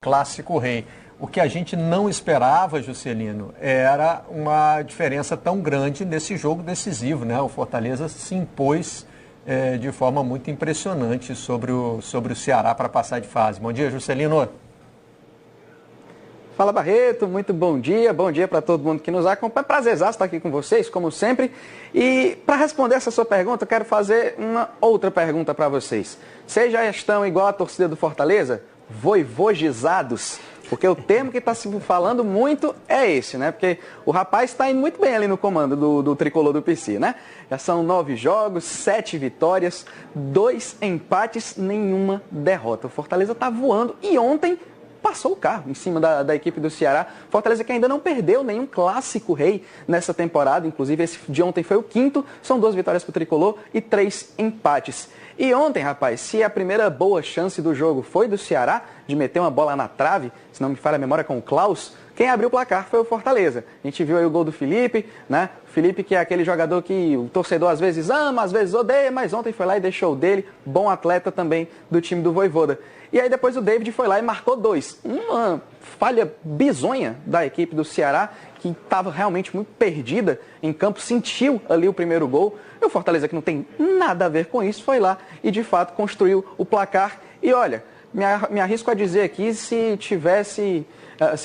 Clássico Rei. O que a gente não esperava, Juscelino, era uma diferença tão grande nesse jogo decisivo, né? O Fortaleza se impôs de forma muito impressionante sobre o Ceará para passar de fase. Bom dia, Juscelino. Fala, Barreto, muito bom dia para todo mundo que nos acompanha. Prazerzaço estar aqui com vocês, como sempre. E para responder essa sua pergunta, eu quero fazer uma outra pergunta para vocês. Vocês já estão igual a torcida do Fortaleza? Voivogizados? Porque o termo que está se falando muito é esse, né? Porque o rapaz está indo muito bem ali no comando do tricolor do PC, né? Já são 9 jogos, 7 vitórias, 2 empates, nenhuma derrota. O Fortaleza está voando e ontem passou o carro em cima da equipe do Ceará. Fortaleza que ainda não perdeu nenhum clássico rei nessa temporada. Inclusive, esse de ontem foi o 5º. São 2 vitórias para o tricolor e 3 empates. E ontem, rapaz, se a primeira boa chance do jogo foi do Ceará, de meter uma bola na trave, se não me falha a memória com o Klaus, quem abriu o placar foi o Fortaleza. A gente viu aí o gol do Felipe, né? Felipe, que é aquele jogador que o torcedor às vezes ama, às vezes odeia, mas ontem foi lá e deixou o dele. Bom atleta também do time do Vojvoda. E aí depois o David foi lá e marcou 2. Uma falha bizonha da equipe do Ceará, que estava realmente muito perdida em campo, sentiu ali o primeiro gol. E o Fortaleza, que não tem nada a ver com isso, foi lá e de fato construiu o placar. E olha, me arrisco a dizer aqui, se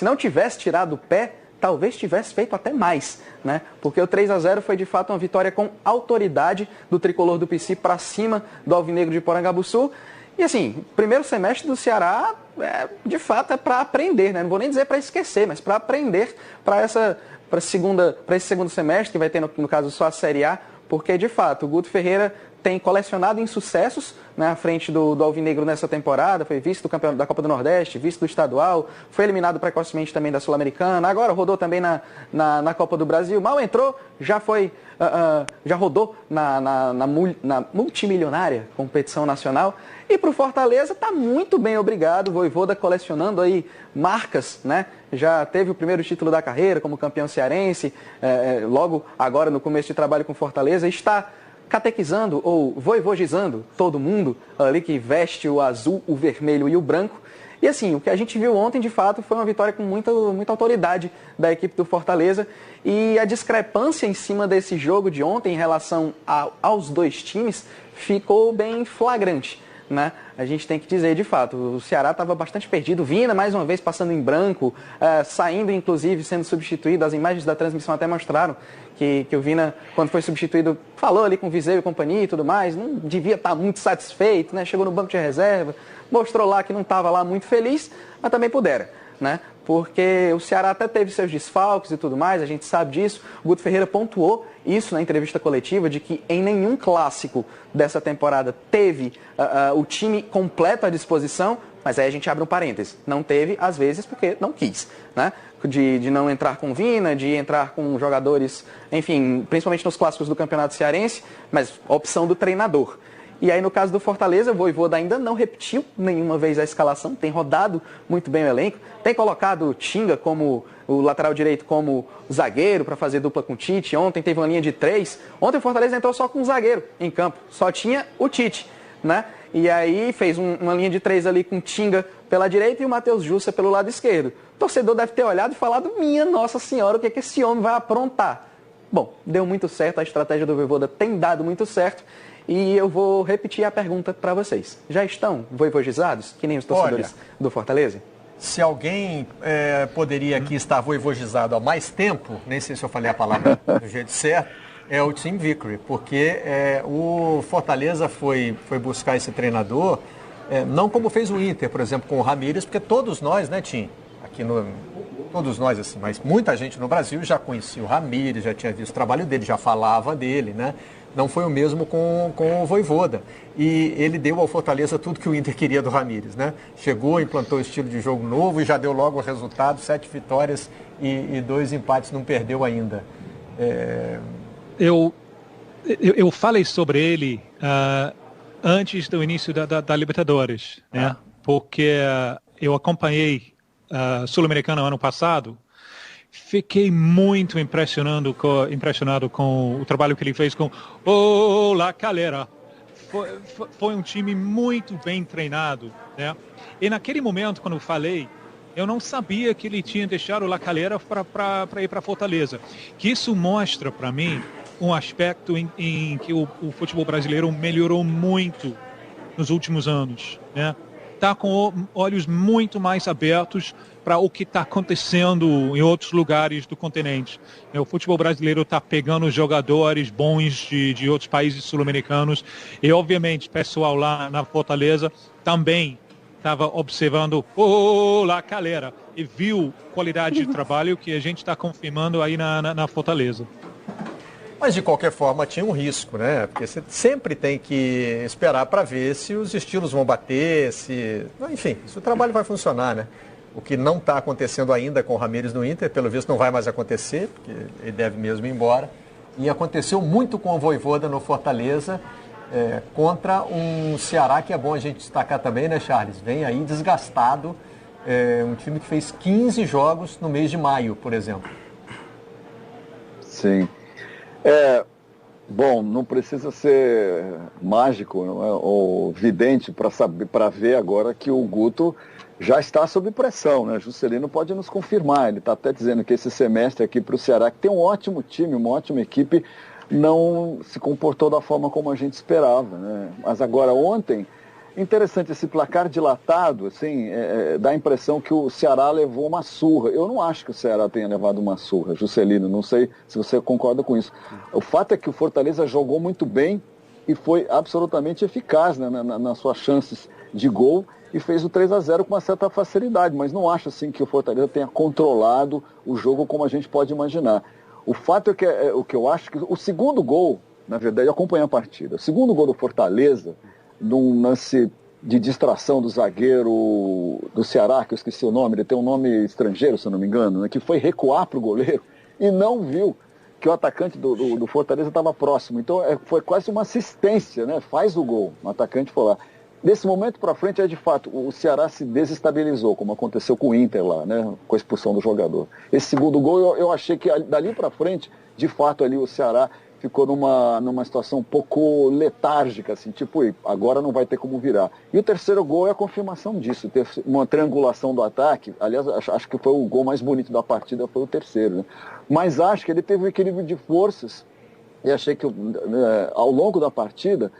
não tivesse tirado o pé, talvez tivesse feito até mais, né? Porque o 3-0 foi de fato uma vitória com autoridade do tricolor do PC para cima do Alvinegro de Porangabuçu. E assim, o primeiro semestre do Ceará, de fato, é para aprender, né? Não vou nem dizer para esquecer, mas para aprender para esse segundo semestre, que vai ter, no caso, só a Série A, porque, de fato, o Guto Ferreira tem colecionado insucessos, né, à frente do Alvinegro nessa temporada, foi vice do campeão da Copa do Nordeste, vice do estadual, foi eliminado precocemente também da Sul-Americana, agora rodou também na Copa do Brasil, mal entrou, já rodou na multimilionária competição nacional. E para o Fortaleza está muito bem, obrigado. O Vojvoda colecionando aí marcas, né? Já teve o primeiro título da carreira como campeão cearense, logo agora no começo de trabalho com o Fortaleza, está catequizando ou voivogizando todo mundo ali que veste o azul, o vermelho e o branco. E assim, o que a gente viu ontem, de fato, foi uma vitória com muita autoridade da equipe do Fortaleza. E a discrepância em cima desse jogo de ontem em relação aos dois times ficou bem flagrante, né? A gente tem que dizer, de fato, o Ceará estava bastante perdido. Vina, mais uma vez, passando em branco, saindo, inclusive, sendo substituído. As imagens da transmissão até mostraram que o Vina, quando foi substituído, falou ali com o Viseu e companhia e tudo mais. Não devia estar muito satisfeito, né? Chegou no banco de reserva, mostrou lá que não estava lá muito feliz, mas também pudera, né? Porque o Ceará até teve seus desfalques e tudo mais, a gente sabe disso. O Guto Ferreira pontuou isso na entrevista coletiva, de que em nenhum clássico dessa temporada teve o time completo à disposição, mas aí a gente abre um parêntese. Não teve, às vezes, porque não quis, né? De não entrar com Vina, de entrar com jogadores, enfim, principalmente nos clássicos do Campeonato Cearense, mas opção do treinador. E aí, no caso do Fortaleza, o Vojvoda ainda não repetiu nenhuma vez a escalação, tem rodado muito bem o elenco, tem colocado o Tinga como o lateral direito como zagueiro para fazer dupla com o Tite. Ontem teve uma linha de 3. Ontem o Fortaleza entrou só com um zagueiro em campo, só tinha o Tite, né? E aí fez uma linha de 3 ali com o Tinga pela direita e o Matheus Jussa pelo lado esquerdo. O torcedor deve ter olhado e falado, minha Nossa Senhora, o que é que esse homem vai aprontar? Bom, deu muito certo, a estratégia do Vojvoda tem dado muito certo. E eu vou repetir a pergunta para vocês. Já estão voivogizados, que nem os torcedores do Fortaleza? Se alguém poderia aqui estar voivogizado há mais tempo, nem sei se eu falei a palavra do jeito certo, é o Tim Vickery, porque o Fortaleza foi buscar esse treinador, não como fez o Inter, por exemplo, com o Ramírez, porque todos nós, né, Tim, todos nós, assim, mas muita gente no Brasil já conhecia o Ramírez, já tinha visto o trabalho dele, já falava dele, né? Não foi o mesmo com o Vojvoda. E ele deu ao Fortaleza tudo que o Inter queria do Ramírez, né? Chegou, implantou estilo de jogo novo e já deu logo o resultado, 7 vitórias e 2 empates, não perdeu ainda. Eu falei sobre ele antes do início da Libertadores, né? Porque eu acompanhei a Sul-Americana ano passado. Fiquei muito impressionado com o trabalho que ele fez com o La Calera. Foi um time muito bem treinado, né? E naquele momento, quando eu falei Eu não sabia que ele tinha deixado o La Calera para ir para Fortaleza. Que isso mostra para mim um aspecto em que o futebol brasileiro melhorou muito nos últimos anos, né? Está com olhos muito mais abertos para o que está acontecendo em outros lugares do continente. O futebol brasileiro está pegando jogadores bons de outros países sul-americanos e, obviamente, o pessoal lá na Fortaleza também estava observando La Calera e viu qualidade de trabalho que a gente está confirmando aí na Fortaleza. Mas, de qualquer forma, tinha um risco, né? Porque você sempre tem que esperar para ver se os estilos vão bater, enfim, se o trabalho vai funcionar, né? O que não está acontecendo ainda com o Ramires no Inter, pelo visto não vai mais acontecer, porque ele deve mesmo ir embora. E aconteceu muito com o Vojvoda no Fortaleza, contra um Ceará que é bom a gente destacar também, né, Charles? Vem aí desgastado, um time que fez 15 jogos no mês de maio, por exemplo. Sim. Bom, não precisa ser mágico, não é? Ou vidente para ver agora que o Guto já está sob pressão, né? Juscelino pode nos confirmar, ele está até dizendo que esse semestre aqui para o Ceará, que tem um ótimo time, uma ótima equipe, não se comportou da forma como a gente esperava, né? Mas agora ontem, interessante esse placar dilatado, assim, dá a impressão que o Ceará levou uma surra. Eu não acho que o Ceará tenha levado uma surra, Juscelino, não sei se você concorda com isso. O fato é que o Fortaleza jogou muito bem e foi absolutamente eficaz, né, nas suas chances de gol e fez o 3-0 com uma certa facilidade, mas não acho assim que o Fortaleza tenha controlado o jogo como a gente pode imaginar. O fato é que o que eu acho que o segundo gol, na verdade, eu acompanhei a partida. O segundo gol do Fortaleza, num lance de distração do zagueiro do Ceará, que eu esqueci o nome, ele tem um nome estrangeiro, se eu não me engano, né, que foi recuar para o goleiro e não viu que o atacante do Fortaleza estava próximo. Então foi quase uma assistência, né? Faz o gol, o atacante foi lá. Desse momento para frente, de fato, o Ceará se desestabilizou, como aconteceu com o Inter lá, né? Com a expulsão do jogador. Esse segundo gol, eu achei que dali para frente, de fato, ali o Ceará ficou numa situação um pouco letárgica, assim, tipo, agora não vai ter como virar. E o terceiro gol é a confirmação disso, ter uma triangulação do ataque. Aliás, acho que foi o gol mais bonito da partida, foi o terceiro, né? Mas acho que ele teve um equilíbrio de forças e achei que ao longo da partida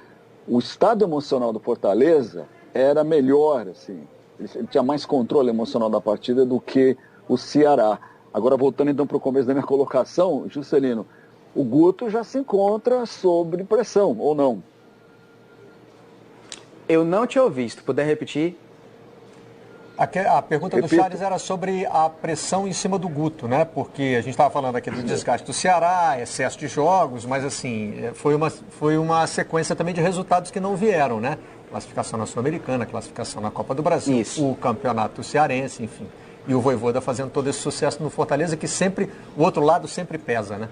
o estado emocional do Fortaleza era melhor, assim, ele tinha mais controle emocional da partida do que o Ceará. Agora, voltando então para o começo da minha colocação, Juscelino, o Guto já se encontra sob pressão, ou não? Eu não te ouvi, se tu puder repetir. A pergunta do Charles era sobre a pressão em cima do Guto, né? Porque a gente estava falando aqui do desgaste do Ceará, excesso de jogos, mas assim, foi uma sequência também de resultados que não vieram, né? Classificação na Sul-Americana, classificação na Copa do Brasil, Isso. O campeonato cearense, enfim. E o Vojvoda fazendo todo esse sucesso no Fortaleza, que sempre, o outro lado sempre pesa, né?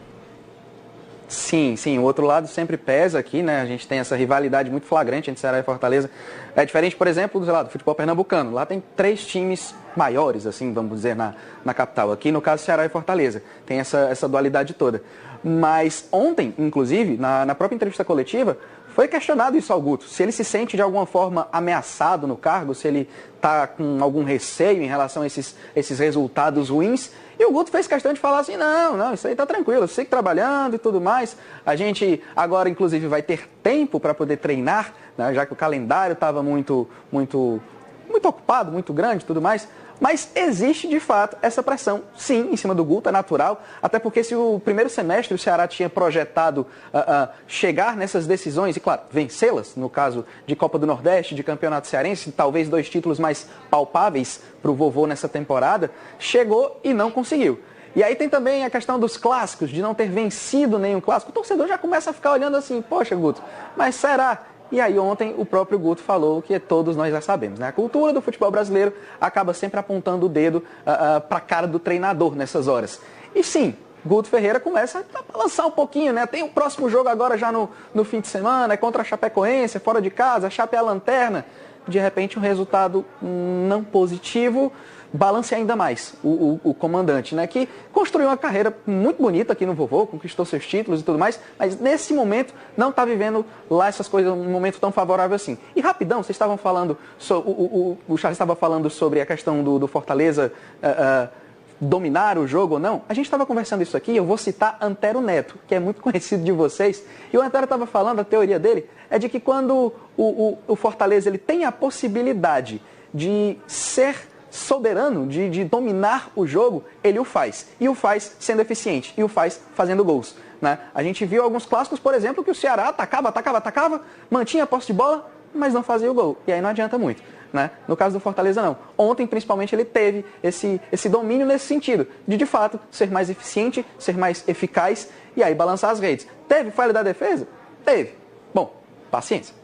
Sim, o outro lado sempre pesa aqui, né? A gente tem essa rivalidade muito flagrante entre Ceará e Fortaleza. É diferente, por exemplo, do futebol pernambucano. Lá tem 3 times maiores, assim, vamos dizer, na capital. Aqui, no caso, Ceará e Fortaleza. Tem essa dualidade toda. Mas ontem, inclusive, na própria entrevista coletiva, foi questionado isso ao Guto. Se ele se sente de alguma forma ameaçado no cargo, se ele está com algum receio em relação a esses resultados ruins. E o Guto fez questão de falar assim, não, isso aí tá tranquilo, eu sei que trabalhando e tudo mais. A gente agora, inclusive, vai ter tempo para poder treinar, né, já que o calendário estava muito ocupado, muito grande e tudo mais. Mas existe, de fato, essa pressão, sim, em cima do Guto, é natural. Até porque se o primeiro semestre o Ceará tinha projetado chegar nessas decisões e, claro, vencê-las, no caso de Copa do Nordeste, de Campeonato Cearense, talvez 2 títulos mais palpáveis para o vovô nessa temporada, chegou e não conseguiu. E aí tem também a questão dos clássicos, de não ter vencido nenhum clássico. O torcedor já começa a ficar olhando assim, poxa, Guto, mas será? E aí ontem o próprio Guto falou que todos nós já sabemos, né? A cultura do futebol brasileiro acaba sempre apontando o dedo para a cara do treinador nessas horas. E sim, Guto Ferreira começa a balançar um pouquinho, né? Tem o próximo jogo agora já no fim de semana, é contra a Chapecoense, fora de casa, a Chape é a lanterna. de repente um resultado não positivo balance ainda mais o comandante, né? Que construiu uma carreira muito bonita aqui no Vovô, conquistou seus títulos e tudo mais, mas nesse momento não está vivendo lá essas coisas, um momento tão favorável assim. E rapidão, vocês estavam falando, o Charles estava falando sobre a questão do Fortaleza dominar o jogo ou não. A gente estava conversando isso aqui, eu vou citar Antero Neto, que é muito conhecido de vocês, e o Antero estava falando, a teoria dele é de que quando o Fortaleza ele tem a possibilidade de ser soberano, de dominar o jogo, ele o faz. E o faz sendo eficiente, e o faz fazendo gols, né? A gente viu alguns clássicos, por exemplo, que o Ceará atacava, mantinha a posse de bola, mas não fazia o gol. E aí não adianta muito, né? No caso do Fortaleza, não. Ontem, principalmente, ele teve esse domínio nesse sentido, de fato, ser mais eficiente, ser mais eficaz, e aí balançar as redes. Teve falha da defesa? Teve. Bom, paciência.